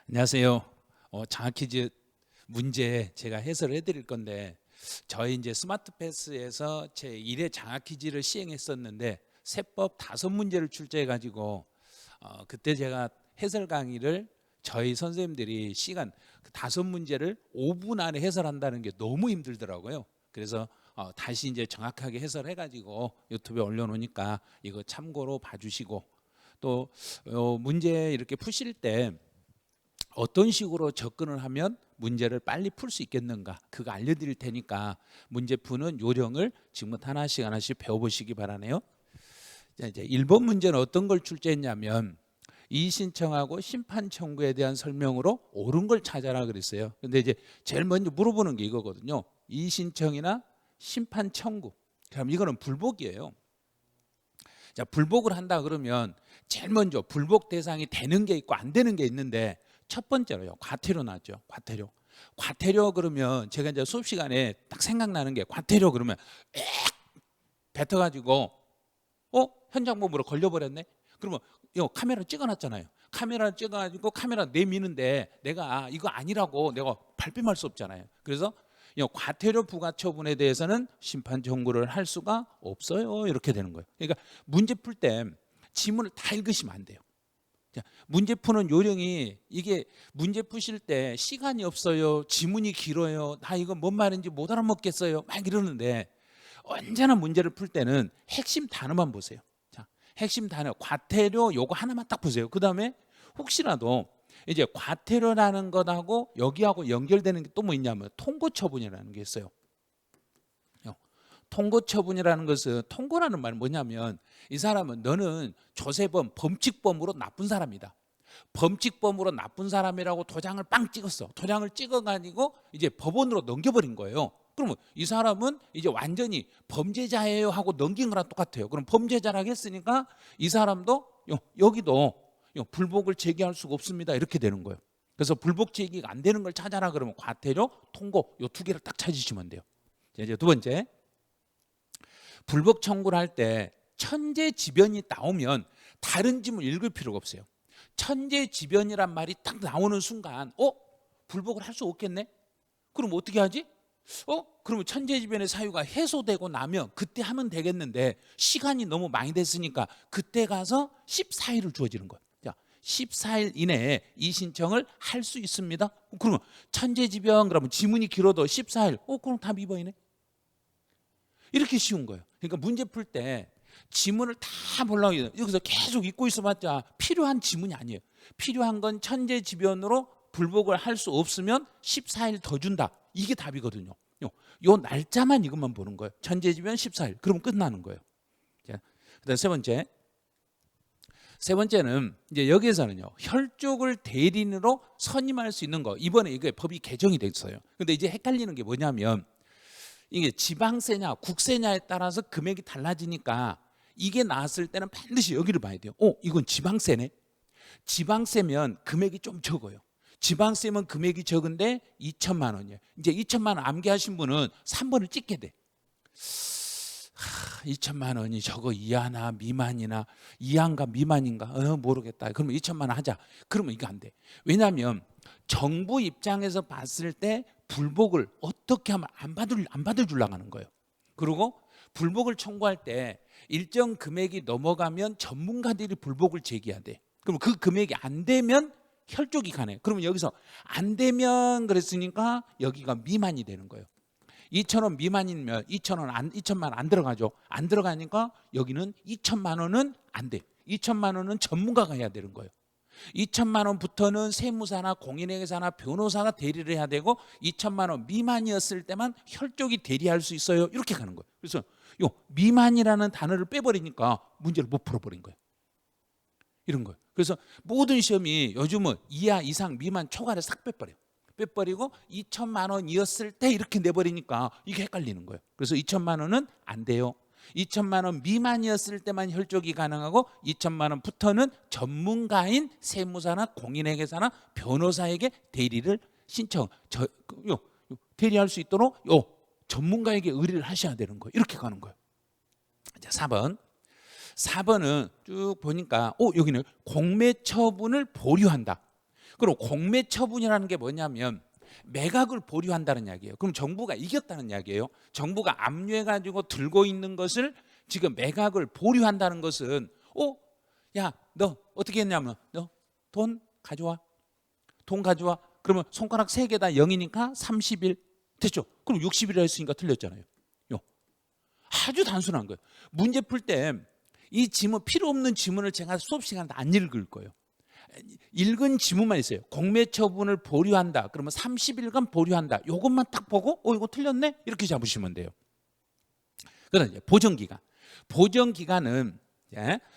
안녕하세요. 장학퀴즈 문제 제가 해설을 해드릴 건데 저희 이제 스마트 패스에서 제 1회 장학퀴즈를 시행했었는데 세법 5문제를 출제해 가지고 그때 제가 해설 강의를 저희 선생님들이 시간 5문제를 5분 안에 해설한다는 게 너무 힘들더라고요. 그래서 다시 이제 정확하게 해설해 가지고 유튜브에 올려놓으니까 이거 참고로 봐주시고 또 문제 이렇게 푸실 때 어떤 식으로 접근을 하면 문제를 빨리 풀 수 있겠는가 그거 알려드릴 테니까 문제 푸는 요령을 지금부터 하나씩 배워보시기 바라네요. 자, 이제 1번 문제는 어떤 걸 출제했냐면 이의신청하고 심판 청구에 대한 설명으로 옳은 걸 찾아라 그랬어요. 근데 이제 제일 먼저 물어보는 게 이거거든요. 이의신청이나 심판 청구, 그럼 이거는 불복이에요. 자, 불복을 한다 그러면 제일 먼저 불복 대상이 되는 게 있고 안 되는 게 있는데 첫 번째로요, 과태료 나죠. 과태료 그러면 제가 이제 수업 시간에 딱 생각나는 게 과태료 그러면 뱉어가지고 현장범으로 걸려버렸네. 그러면 카메라 찍어놨잖아요. 카메라 찍어가지고 카메라 내미는데 내가 이거 아니라고 내가 발뺌할 수 없잖아요. 그래서 과태료 부과 처분에 대해서는 심판 청구를 할 수가 없어요. 이렇게 되는 거예요. 그러니까 문제 풀 때 지문을 다 읽으시면 안 돼요. 문제 푸는 요령이 이게 문제 푸실 때 시간이 없어요, 지문이 길어요, 나 이거 뭔 말인지 못 알아먹겠어요 막 이러는데 언제나 문제를 풀 때는 핵심 단어만 보세요. 자, 핵심 단어 과태료 요거 하나만 딱 보세요. 그 다음에 혹시라도 이제 과태료라는 것하고 여기하고 연결되는 게 또 뭐 있냐면 통고처분이라는 게 있어요. 통고처분이라는 것은, 통고라는 말은 뭐냐면 이 사람은 너는 조세범, 범칙범으로 나쁜 사람이다. 범칙범으로 나쁜 사람이라고 도장을 빵 찍었어. 도장을 찍어가지고 이제 법원으로 넘겨버린 거예요. 그러면 이 사람은 이제 완전히 범죄자예요 하고 넘긴 거랑 똑같아요. 그럼 범죄자라고 했으니까 이 사람도 여기도 불복을 제기할 수가 없습니다. 이렇게 되는 거예요. 그래서 불복 제기가 안 되는 걸 찾아라 그러면 과태료, 통고 이 두 개를 딱 찾으시면 돼요. 이제 두 번째, 불복 청구를 할 때 천재지변이 나오면 다른 지문 읽을 필요가 없어요. 천재지변이란 말이 딱 나오는 순간 불복을 할 수 없겠네? 그럼 어떻게 하지? 그러면 천재지변의 사유가 해소되고 나면 그때 하면 되겠는데 시간이 너무 많이 됐으니까 그때 가서 14일을 주어지는 거예요. 자, 14일 이내에 이 신청을 할 수 있습니다. 그러면 천재지변 그러면 지문이 길어도 14일 그럼 다 미번이네. 이렇게 쉬운 거예요. 그러니까 문제 풀 때 지문을 다 보려고 여기서 계속 읽고 있어봤자 필요한 지문이 아니에요. 필요한 건 천재지변으로 불복을 할 수 없으면 14일 더 준다. 이게 답이거든요. 요 날짜만 이것만 보는 거예요. 천재지변 14일. 그러면 끝나는 거예요. 그다음 세 번째는 이제 여기에서는요, 혈족을 대리인으로 선임할 수 있는 거. 이번에 이게 법이 개정이 됐어요. 근데 이제 헷갈리는 게 뭐냐면 이게 지방세냐 국세냐에 따라서 금액이 달라지니까 이게 나왔을 때는 반드시 여기를 봐야 돼요. 이건 지방세네. 지방세면 금액이 좀 적어요. 지방세면 금액이 적은데 2천만 원이에요. 이제 2천만 원 암기하신 분은 3번을 찍게 돼. 2천만 원이 저거 이하나 미만이나 이하인가 미만인가 모르겠다. 그러면 2천만 원 하자. 그러면 이거 안 돼. 왜냐하면 정부 입장에서 봤을 때 불복을 어떻게 하면 안 받을 줄라고 하는 거예요. 그리고 불복을 청구할 때 일정 금액이 넘어가면 전문가들이 불복을 제기해야 돼. 그럼 그 금액이 안 되면 혈족이 가네. 그러면 여기서 안 되면 그랬으니까 여기가 미만이 되는 거예요. 2,000원 미만이면 2천만 원 안 들어가죠. 안 들어가니까 여기는 2천만 원은 안 돼. 2천만 원은 전문가가 해야 되는 거예요. 2천만 원부터는 세무사나 공인회계사나 변호사가 대리를 해야 되고 2천만 원 미만이었을 때만 혈족이 대리할 수 있어요. 이렇게 가는 거예요. 그래서 요 미만이라는 단어를 빼버리니까 문제를 못 풀어버린 거예요. 이런 거예요. 그래서 모든 시험이 요즘은 이하, 이상, 미만, 초과를 싹 빼버려요. 빼버리고 2천만 원이었을 때 이렇게 내버리니까 이게 헷갈리는 거예요. 그래서 2천만 원은 안 돼요. 2천만 원 미만이었을 때만 혈족이 가능하고 2천만 원부터는 전문가인 세무사나 공인회계사나 변호사에게 대리를 대리할 수 있도록 전문가에게 의뢰를 하셔야 되는 거예요. 이렇게 가는 거예요. 자, 4번은 쭉 보니까 여기는 공매 처분을 보류한다. 그리고 공매 처분이라는 게 뭐냐면 매각을 보류한다는 이야기예요. 그럼 정부가 이겼다는 이야기예요. 정부가 압류해가지고 들고 있는 것을 지금 매각을 보류한다는 것은 야, 너 어떻게 했냐면 너 돈 가져와. 돈 가져와. 그러면 손가락 3개 다 0이니까 30일 됐죠. 그럼 60일이라 했으니까 틀렸잖아요. 아주 단순한 거예요. 문제 풀 때 이 지문, 필요 없는 지문을 제가 수업 시간에 안 읽을 거예요. 읽은 지문만 있어요. 공매 처분을 보류한다. 그러면 30일간 보류한다. 이것만 딱 보고 이거 틀렸네? 이렇게 잡으시면 돼요. 그다음 이제 보정기간. 보정기간은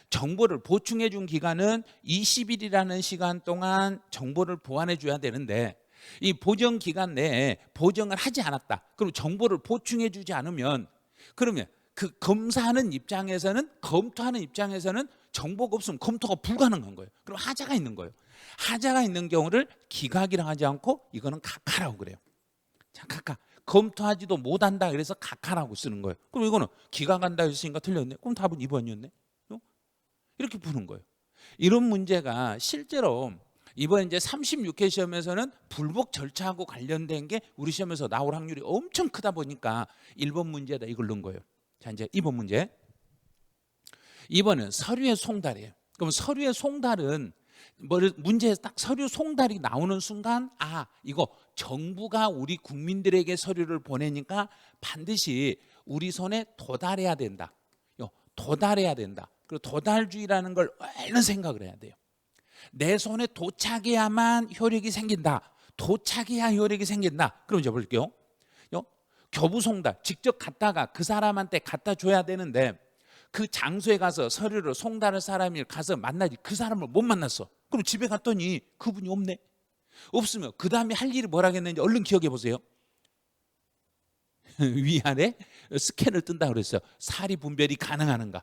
정보를 보충해 준 기간은 20일이라는 시간 동안 정보를 보완해 줘야 되는데 이 보정기간 내에 보정을 하지 않았다. 그럼 정보를 보충해 주지 않으면 그러면 그 검사하는 입장에서는 검토하는 입장에서는 정보가 없으면 검토가 불가능한 거예요. 그럼 하자가 있는 거예요. 하자가 있는 경우를 기각이라고 하지 않고 이거는 각하라고 그래요. 자, 각하. 검토하지도 못한다 그래서 각하라고 쓰는 거예요. 그럼 이거는 기각한다 했으니까 틀렸네. 그럼 답은 2번이었네. 이렇게 푸는 거예요. 이런 문제가 실제로 이번 이제 36회 시험에서는 불복 절차하고 관련된 게 우리 시험에서 나올 확률이 엄청 크다 보니까 1번 문제다 이걸 넣은 거예요. 자, 이제 2번 문제. 2번은 서류의 송달이에요. 그럼 서류의 송달은 문제에서 딱 서류 송달이 나오는 순간 이거 정부가 우리 국민들에게 서류를 보내니까 반드시 우리 손에 도달해야 된다. 도달해야 된다. 그리고 도달주의라는 걸 얼른 생각을 해야 돼요. 내 손에 도착해야만 효력이 생긴다. 도착해야 효력이 생긴다. 그럼 이제 볼게요. 교부 송달, 직접 갔다가 그 사람한테 갖다 줘야 되는데 그 장소에 가서 서류를 송달할 사람이 가서 만나지 그 사람을 못 만났어. 그럼 집에 갔더니 그분이 없네. 없으면 그 다음에 할 일이 뭐라 했는지 얼른 기억해 보세요. 위안에 스캔을 뜬다 그랬어요. 사리 분별이 가능한가?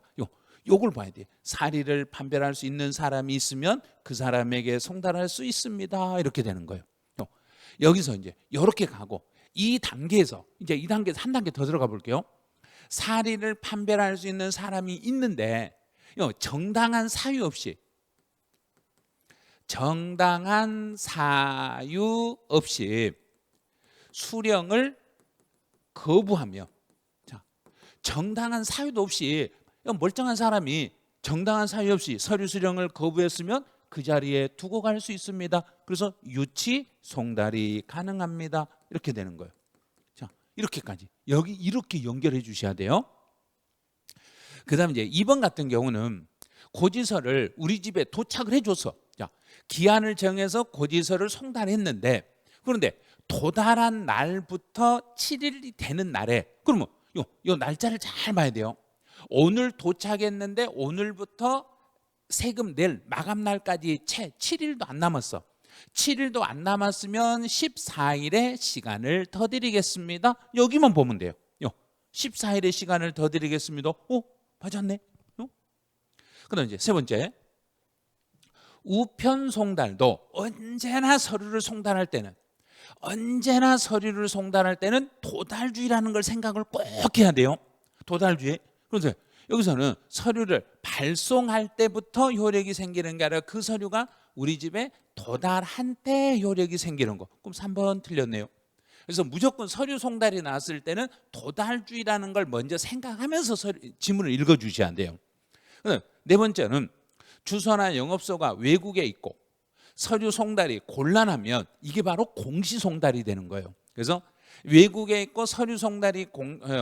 요걸 봐야 돼요. 사리를 판별할 수 있는 사람이 있으면 그 사람에게 송달할 수 있습니다. 이렇게 되는 거예요. 여기서 이제 이렇게 가고 이 단계에서 이제 이 단계에서 한 단계 더 들어가 볼게요. 사리를 판별할 수 있는 사람이 있는데 정당한 사유 없이 수령을 거부하며 정당한 사유도 없이 멀쩡한 사람이 정당한 사유 없이 서류 수령을 거부했으면 그 자리에 두고 갈 수 있습니다. 그래서 유치 송달이 가능합니다. 이렇게 되는 거예요. 자, 이렇게까지 여기 이렇게 연결해 주셔야 돼요. 그다음에 이제 2번 같은 경우는 고지서를 우리 집에 도착을 해줘서 기한을 정해서 고지서를 송달했는데 그런데 도달한 날부터 7일이 되는 날에 그러면 요 날짜를 잘 봐야 돼요. 오늘 도착했는데 오늘부터 세금 낼 마감 날까지 채 7일도 안 남았어. 7일도 안 남았으면 14일의 시간을 더 드리겠습니다. 여기만 보면 돼요. 14일의 시간을 더 드리겠습니다. 맞았네. 그다음 이제 세 번째. 우편 송달도 언제나 서류를 송달할 때는 도달주의라는 걸 생각을 꼭 해야 돼요. 도달주의. 그런데 여기서는 서류를 발송할 때부터 효력이 생기는 게 아니라 그 서류가 우리 집에 도달한 때 효력이 생기는 거. 그럼 3번 틀렸네요. 그래서 무조건 서류 송달이 나왔을 때는 도달주의라는 걸 먼저 생각하면서 지문을 읽어주셔야 돼요. 네 번째는 주소나 영업소가 외국에 있고 서류 송달이 곤란하면 이게 바로 공시 송달이 되는 거예요. 그래서 외국에 있고 서류 송달이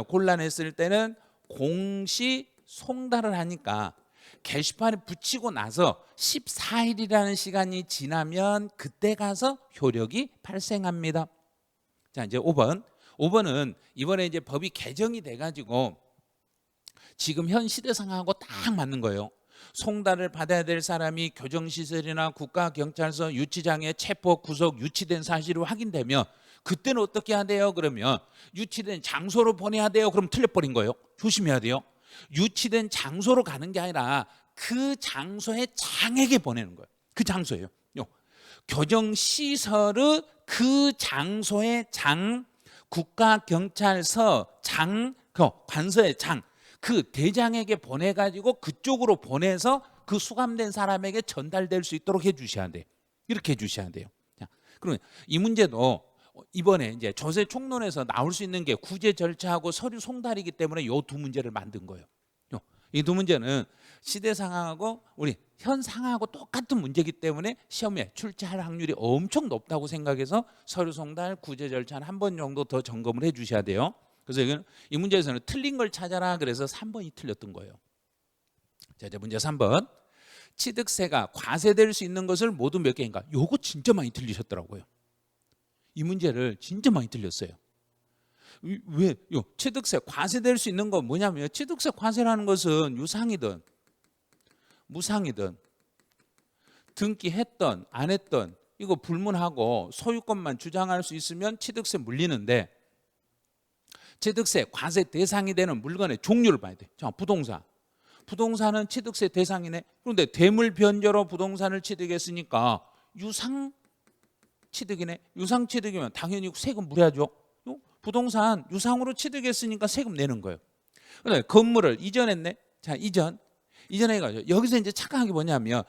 곤란했을 때는 공시 송달을 하니까 게시판에 붙이고 나서 14일이라는 시간이 지나면 그때 가서 효력이 발생합니다. 자, 이제 5번은 이번에 이제 법이 개정이 돼가지고 지금 현 시대 상황하고 딱 맞는 거예요. 송달을 받아야 될 사람이 교정시설이나 국가경찰서 유치장에 체포, 구속, 유치된 사실이 확인되면 그때는 어떻게 해야 돼요? 그러면 유치된 장소로 보내야 돼요. 그럼 틀려버린 거예요. 조심해야 돼요. 유치된 장소로 가는 게 아니라 그 장소의 장에게 보내는 거예요. 그 장소예요. 교정시설의 그 장소의 장, 국가경찰서 장, 관서의 장, 그 대장에게 보내가지고 그쪽으로 보내서 그 수감된 사람에게 전달될 수 있도록 해주셔야 돼. 이렇게 해주셔야 돼요. 자, 그러면 이 문제도 이번에 이제 조세 총론에서 나올 수 있는 게 구제 절차하고 서류 송달이기 때문에 요 두 문제를 만든 거예요. 이 두 문제는 시대 상황하고 우리 현 상황하고 똑같은 문제이기 때문에 시험에 출제할 확률이 엄청 높다고 생각해서 서류 송달, 구제 절차는 한 번 정도 더 점검을 해 주셔야 돼요. 그래서 이 문제에서는 틀린 걸 찾아라 그래서 3번이 틀렸던 거예요. 자, 이제 문제 3번. 취득세가 과세될 수 있는 것을 모두 몇 개인가? 요거 진짜 많이 틀리셨더라고요. 이 문제를 진짜 많이 틀렸어요. 왜? 취득세 과세될 수 있는 건 뭐냐면 취득세 과세라는 것은 유상이든 무상이든 등기했던 안 했던 이거 불문하고 소유권만 주장할 수 있으면 취득세 물리는데 취득세 과세 대상이 되는 물건의 종류를 봐야 돼. 자, 부동산은 취득세 대상이네. 그런데 대물 변제로 부동산을 취득했으니까 유상 취득이네. 유상 취득이면 당연히 세금 물어야죠. 부동산 유상으로 취득했으니까 세금 내는 거예요. 그다음에 건물을 이전했네. 자, 이전해가지고 여기서 이제 착각한 게 뭐냐면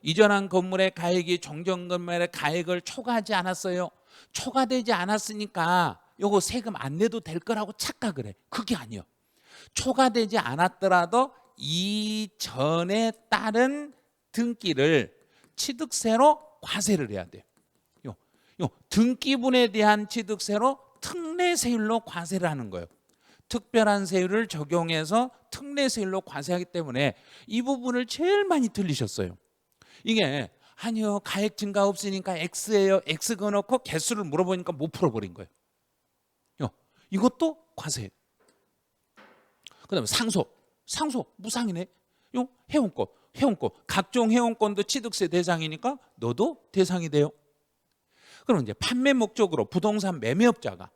이전한 건물의 가액이 종전 건물의 가액을 초과하지 않았어요. 초과되지 않았으니까 요거 세금 안 내도 될 거라고 착각을 해. 그게 아니에요. 초과되지 않았더라도 이전에 따른 등기를 취득세로 과세를 해야 돼요. 요 등기분에 대한 취득세로 특례세율로 과세를 하는 거예요. 특별한 세율을 적용해서 특례세율로 과세하기 때문에 이 부분을 제일 많이 틀리셨어요. 이게 아니요 가액 증가 없으니까 X예요. X 그어놓고 개수를 물어보니까 못 풀어버린 거예요. 이것도 과세. 그다음에 상속 무상이네. 회원권 각종 회원권도 취득세 대상이니까 너도 대상이 돼요. 그럼 이제 판매 목적으로 부동산 매매업자를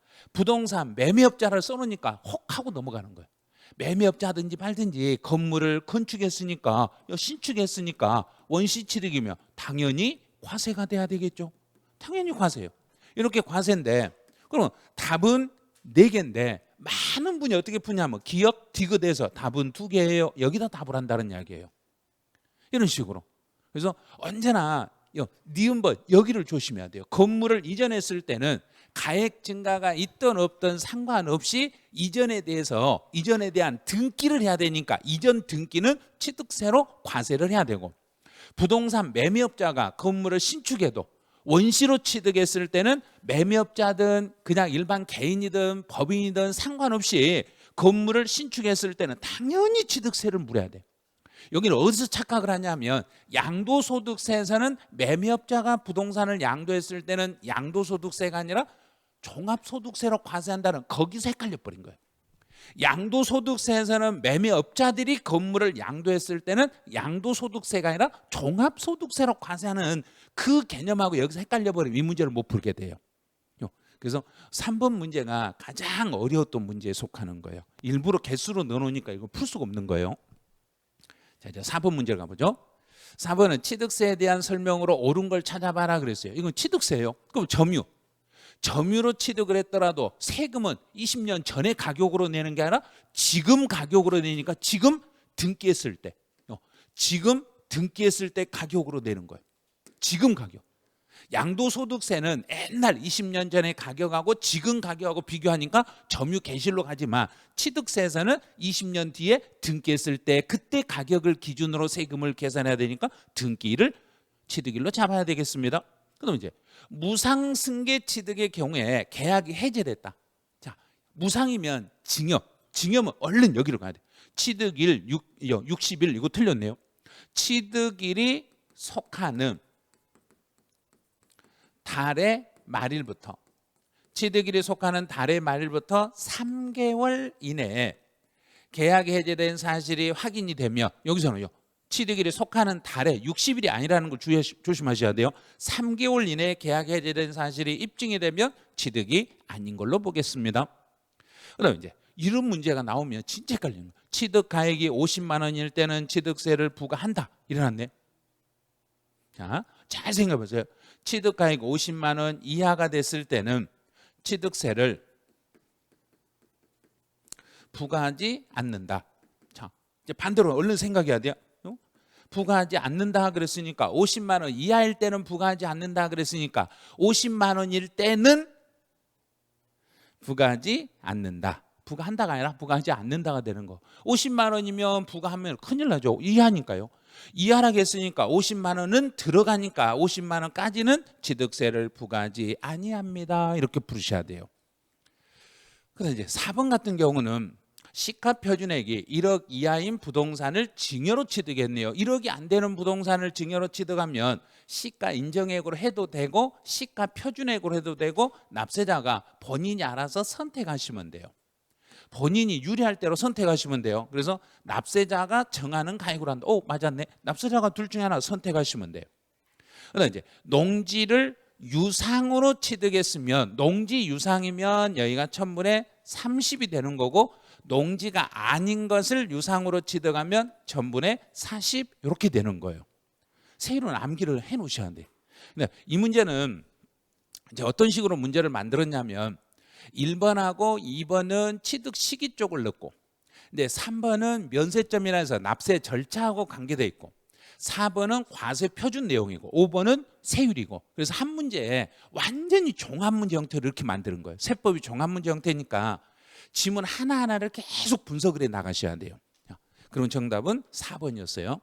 써놓으니까 혹 하고 넘어가는 거예요. 매매업자든지 말든지 건물을 건축했으니까 신축했으니까 원시 취득이면 당연히 과세가 돼야 되겠죠. 당연히 과세예요. 이렇게 과세인데 그럼 답은 4개인데 많은 분이 어떻게 푸냐면 기억 디귿에서 답은 2개예요. 여기다 답을 한다는 이야기예요. 이런 식으로. 그래서 언제나 니은번 여기를 조심해야 돼요. 건물을 이전했을 때는 가액 증가가 있든 없든 상관없이 이전에 대한 등기를 해야 되니까 이전 등기는 취득세로 과세를 해야 되고 부동산 매매업자가 건물을 신축해도 원시로 취득했을 때는 매매업자든 그냥 일반 개인이든 법인이든 상관없이 건물을 신축했을 때는 당연히 취득세를 물어야 돼. 여기는 어디서 착각을 하냐면 양도소득세에서는 매매업자가 부동산을 양도했을 때는 양도소득세가 아니라 종합소득세로 과세한다는 거기서 헷갈려 버린 거예요. 양도소득세에서는 매매업자들이 건물을 양도했을 때는 양도소득세가 아니라 종합소득세로 과세하는 그 개념하고 여기서 헷갈려 버리면 이 문제를 못 풀게 돼요. 그래서 3번 문제가 가장 어려웠던 문제에 속하는 거예요. 일부러 개수로 넣어놓으니까 이거 풀 수가 없는 거예요. 자, 이제 4번 문제를 가보죠. 4번은 취득세에 대한 설명으로 옳은 걸 찾아봐라 그랬어요. 이건 취득세예요. 그럼 점유로 취득을 했더라도 세금은 20년 전에 가격으로 내는 게 아니라 지금 가격으로 내니까 지금 등기했을 때 가격으로 내는 거예요. 지금 가격. 양도소득세는 옛날 20년 전의 가격하고 지금 가격하고 비교하니까 점유 개실로 가지만 취득세에서는 20년 뒤에 등기했을 때 그때 가격을 기준으로 세금을 계산해야 되니까 등기일을 취득일로 잡아야 되겠습니다. 그럼 이제 무상승계 취득의 경우에 계약이 해제됐다. 자, 무상이면 징역은 얼른 여기로 가야 돼. 취득일 60일 이거 틀렸네요. 취득일이 속하는 달의 말일부터 취득일이 속하는 달의 말일부터 3개월 이내에 계약이 해제된 사실이 확인이 되면 여기서는요. 취득일이 속하는 달에 60일이 아니라는 걸 조심하셔야 돼요. 3개월 이내에 계약 해제된 사실이 입증이 되면 취득이 아닌 걸로 보겠습니다. 그다음에 이제 이런 문제가 나오면 진짜 헷갈리는 거예요. 취득 가액이 50만 원일 때는 취득세를 부과한다. 일어났네. 자, 잘 생각해 보세요. 취득 가액 50만 원 이하가 됐을 때는 취득세를 부과하지 않는다. 자, 이제 반대로 얼른 생각해야 돼요. 부과하지 않는다 그랬으니까 50만 원 이하일 때는 부과하지 않는다 그랬으니까 50만 원일 때는 부과하지 않는다. 부과한다가 아니라 부과하지 않는다가 되는 거. 50만 원이면 부과하면 큰일 나죠. 이하니까요. 이하라고 했으니까 50만 원은 들어가니까 50만 원까지는 취득세를 부과하지 아니합니다. 이렇게 부르셔야 돼요. 그래서 이제 4번 같은 경우는 시가 표준액이 1억 이하인 부동산을 증여로 취득했네요. 1억이 안 되는 부동산을 증여로 취득하면 시가 인정액으로 해도 되고 시가 표준액으로 해도 되고 납세자가 본인이 알아서 선택하시면 돼요. 본인이 유리할 대로 선택하시면 돼요. 그래서 납세자가 정하는 가액으로 한다. 오, 맞았네. 납세자가 둘 중에 하나 선택하시면 돼요. 그다음 이제 농지를 유상으로 취득했으면 농지 유상이면 여기가 1000분의 30이 되는 거고 농지가 아닌 것을 유상으로 취득하면 1000분의 40 이렇게 되는 거예요. 세율은 암기를 해 놓으셔야 돼요. 근데 이 문제는 이제 어떤 식으로 문제를 만들었냐면 1번하고 2번은 취득 시기 쪽을 넣고 근데 3번은 면세점이라 해서 납세 절차하고 관계되어 있고 4번은 과세 표준 내용이고 5번은 세율이고 그래서 한 문제에 완전히 종합문제 형태로 이렇게 만드는 거예요. 세법이 종합문제 형태니까 지문 하나하나를 계속 분석을 해 나가셔야 돼요. 그럼 정답은 4번이었어요.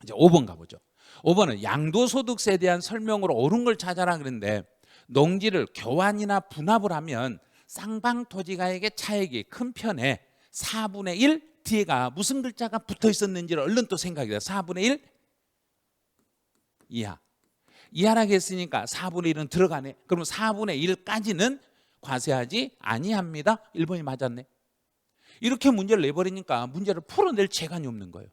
이제 5번 가보죠. 5번은 양도소득세에 대한 설명으로 옳은 걸 찾아라 그랬는데 농지를 교환이나 분합을 하면 쌍방토지가액의 차액이 큰 편에 4분의 1 뒤에가 무슨 글자가 붙어 있었는지를 얼른 또 생각이 돼요. 4분의 1 이하. 이하라고 했으니까 4분의 1은 들어가네. 그럼 4분의 1까지는 과세하지 아니합니다. 1번이 맞았네. 이렇게 문제를 내버리니까 문제를 풀어낼 재간이 없는 거예요.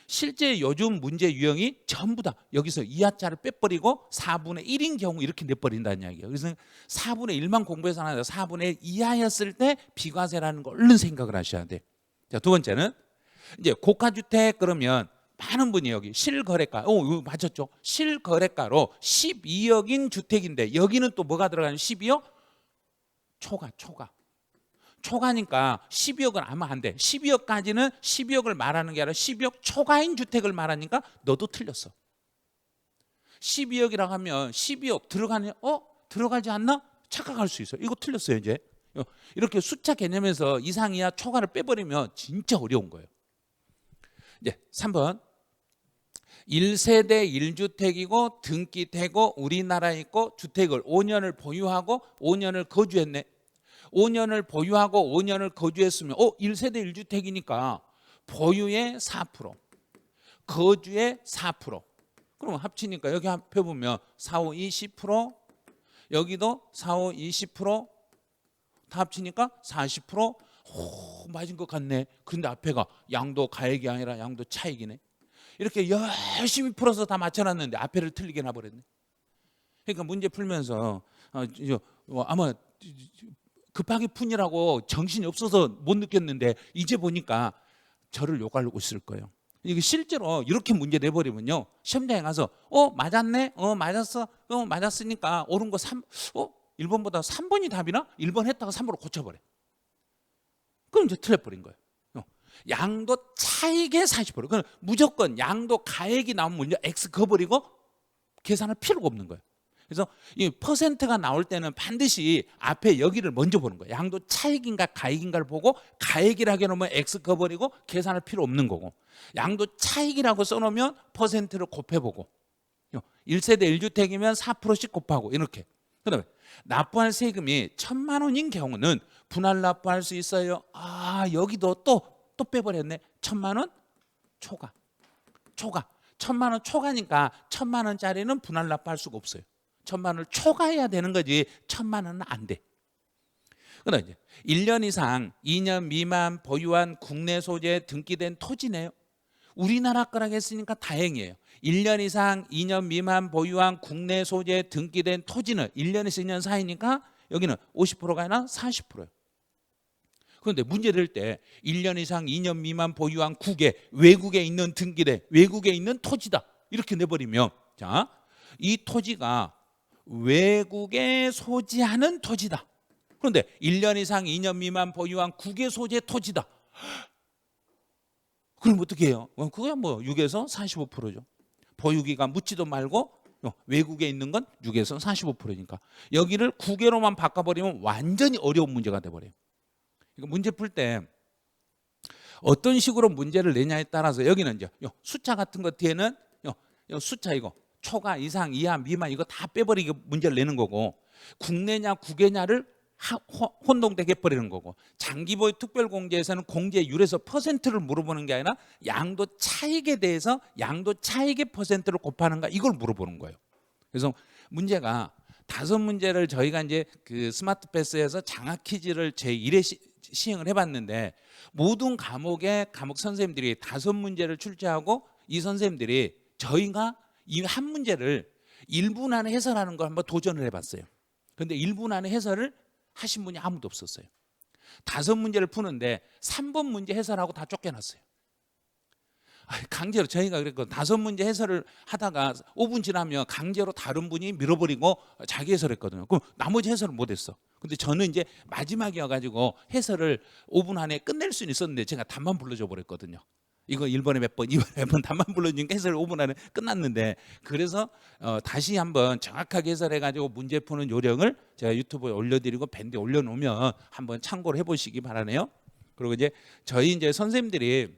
실제 요즘 문제 유형이 전부 다 여기서 이하자를 빼버리고 4분의 1인 경우 이렇게 내버린다는 이야기예요. 그래서 4분의 1만 공부해서는 아니라 4분의 1 이하였을 때 비과세라는 걸 얼른 생각을 하셔야 돼. 자, 두 번째는 이제 고가주택 그러면 많은 분이 여기 실거래가, 이거 맞췄죠? 실거래가로 12억인 주택인데 여기는 또 뭐가 들어가는 12억? 초과니까 12억은 아마 안 돼. 12억까지는 12억을 말하는 게 아니라 12억 초과인 주택을 말하니까 너도 틀렸어. 12억이라고 하면 12억 들어가냐? 들어가지 않나? 착각할 수 있어. 이거 틀렸어요 이제. 이렇게 숫자 개념에서 이상 이하 초과를 빼버리면 진짜 어려운 거예요. 이제 3번 1세대 1주택이고 등기되고 우리나라에 있고 주택을 5년을 보유하고 5년을 거주했네. 5년을 보유하고 5년을 거주했으면 1세대 1주택이니까 보유의 4% 거주의 4% 그러면 합치니까 여기 합해보면 4, 5, 20% 여기도 4, 5, 20% 다 합치니까 40% 맞은 것 같네. 그런데 앞에가 양도 가액이 아니라 양도 차익이네. 이렇게 열심히 풀어서 다 맞춰놨는데 앞에를 틀리게 놔버렸네. 그러니까 문제 풀면서 아마 급하게 푸느라고 정신이 없어서 못 느꼈는데 이제 보니까 저를 욕하고 있을 거예요. 이게 실제로 이렇게 문제 내버리면요 시험장에 가서 맞았네? 맞았어? 맞았으니까 옳은 거 1번보다 3번이 답이나? 1번 했다가 3번으로 고쳐버려. 그럼 이제 틀려버린 거예요. 양도 차익의 40%. 그럼 무조건 양도 가액이 나오면 먼저 X 그어버리고 계산할 필요가 없는 거예요. 그래서 이 퍼센트가 나올 때는 반드시 앞에 여기를 먼저 보는 거예요. 양도 차익인가 가액인가를 보고 가액이라고 해놓으면 X 그어버리고 계산할 필요 없는 거고 양도 차익이라고 써놓으면 퍼센트를 곱해보고 1세대 1주택이면 4%씩 곱하고 이렇게. 그다음에 납부할 세금이 1000만 원인 경우는 분할 납부할 수 있어요. 여기도 또 빼버렸네. 1000만 원 초과 1000만 원 초과니까 1000만 원짜리는 분할 납부할 수가 없어요. 1000만 원을 초과해야 되는 거지 1000만 원은 안 돼. 그다음 이제 1년 이상 2년 미만 보유한 국내 소재 등기된 토지네요. 우리나라 거라고 했으니까 다행이에요. 1년 이상 2년 미만 보유한 국내 소재 등기된 토지는 1년에서 2년 사이니까 여기는 50%가 아니라 40%예요. 그런데 문제 될 때 1년 이상 2년 미만 보유한 국에 외국에 있는 등기된 외국에 있는 토지다 이렇게 내버리면 자, 이 토지가 외국에 소지하는 토지다. 그런데 1년 이상 2년 미만 보유한 국외 소재 토지다. 그럼 어떻게 해요? 그거야 뭐 6에서 45%죠. 보유기가 묻지도 말고 외국에 있는 건 6에서 45%니까 여기를 국외로만 바꿔버리면 완전히 어려운 문제가 돼버려요. 그러니까 문제 풀 때 어떤 식으로 문제를 내냐에 따라서 여기는 이제 숫자 같은 것 뒤에는 숫자 이거 초과 이상 이하 미만 이거 다 빼버리게 문제를 내는 거고 국내냐 국외냐를 혼동되게 해버리는 거고 장기보유 특별공제에서는 공제율에서 퍼센트를 물어보는 게 아니라 양도 차익에 대해서 양도 차익의 퍼센트를 곱하는가 이걸 물어보는 거예요. 그래서 문제가 5문제를 저희가 이제 그 스마트 패스에서 장학 퀴즈를 제1회 시행을 해봤는데 모든 과목의 과목 선생님들이 5문제를 출제하고 이 선생님들이 저희가 이 한 문제를 1분 안에 해설하는 걸 한번 도전을 해봤어요. 그런데 1분 안에 해설을 하신 분이 아무도 없었어요. 5문제를 푸는데 3번 문제 해설하고 다 쫓겨났어요. 강제로 저희가 그랬거든요. 5문제 해설을 하다가 5분 지나면 강제로 다른 분이 밀어버리고 자기 해설했거든요. 그럼 나머지 해설을 못했어. 근데 저는 이제 마지막이어가지고 해설을 5분 안에 끝낼 수는 있었는데 제가 답만 불러줘 버렸거든요. 이거 1번에 몇 번, 2번에 몇 번 답만 불러주니까 해설 5분 안에 끝났는데 그래서 다시 한번 정확하게 해설해가지고 문제 푸는 요령을 제가 유튜브에 올려드리고 밴드에 올려놓으면 한번 참고를 해보시기 바라네요. 그리고 이제 저희 이제 선생님들이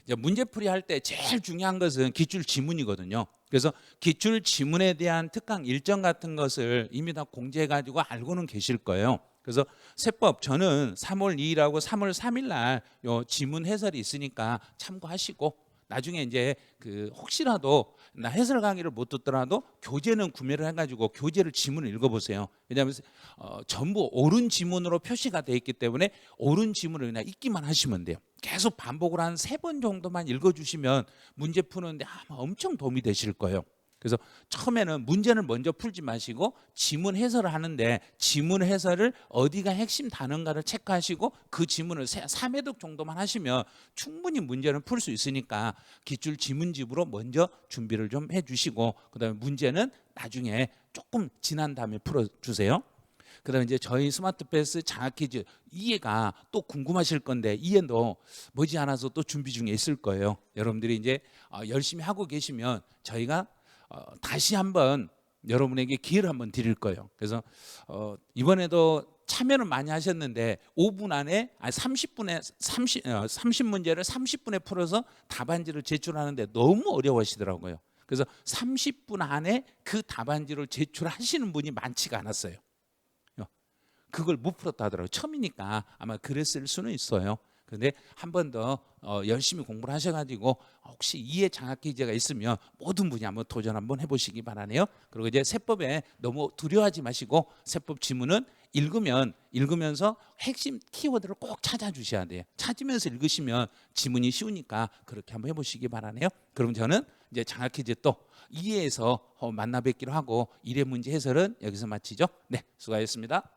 이제 문제풀이 할 때 제일 중요한 것은 기출 지문이거든요. 그래서 기출 지문에 대한 특강 일정 같은 것을 이미 다 공지해가지고 알고는 계실 거예요. 그래서 세법 저는 3월 2일하고 3월 3일 날 요 지문 해설이 있으니까 참고하시고 나중에 이제 그 혹시라도 나 해설 강의를 못 듣더라도 교재는 구매를 해가지고 교재를 지문을 읽어보세요. 왜냐하면 전부 옳은 지문으로 표시가 돼 있기 때문에 옳은 지문을 그냥 읽기만 하시면 돼요. 계속 반복을 한 3번 정도만 읽어주시면 문제 푸는데 아마 엄청 도움이 되실 거예요. 그래서 처음에는 문제를 먼저 풀지 마시고 지문 해설을 하는데 지문 해설을 어디가 핵심 단어인가를 체크하시고 그 지문을 3회독 정도만 하시면 충분히 문제는 풀 수 있으니까 기출 지문집으로 먼저 준비를 좀 해주시고 그다음에 문제는 나중에 조금 지난 다음에 풀어주세요. 그다음에 이제 저희 스마트 패스 장학 퀴즈 이해가 또 궁금하실 건데 이해도 머지않아서 또 준비 중에 있을 거예요. 여러분들이 이제 열심히 하고 계시면 저희가 다시 한번 여러분에게 기회를 한번 드릴 거예요. 그래서 이번에도 참여는 많이 하셨는데 5분 안에 30분에 30문제를 30분에 풀어서 답안지를 제출하는데 너무 어려워하시더라고요. 그래서 30분 안에 그 답안지를 제출하시는 분이 많지가 않았어요. 그걸 못 풀었다 하더라고요. 처음이니까 아마 그랬을 수는 있어요. 그런데 한 번 더 열심히 공부를 하셔가지고 혹시 이해 장학 퀴즈가 있으면 모든 분이 한번 도전 한번 해보시기 바라네요. 그리고 이제 세법에 너무 두려워하지 마시고 세법 지문은 읽으면서 핵심 키워드를 꼭 찾아주셔야 돼요. 찾으면서 읽으시면 지문이 쉬우니까 그렇게 한번 해보시기 바라네요. 그럼 저는 이제 장학 퀴즈 또 2회에서 만나 뵙기로 하고 1회 문제 해설은 여기서 마치죠. 네, 수고하셨습니다.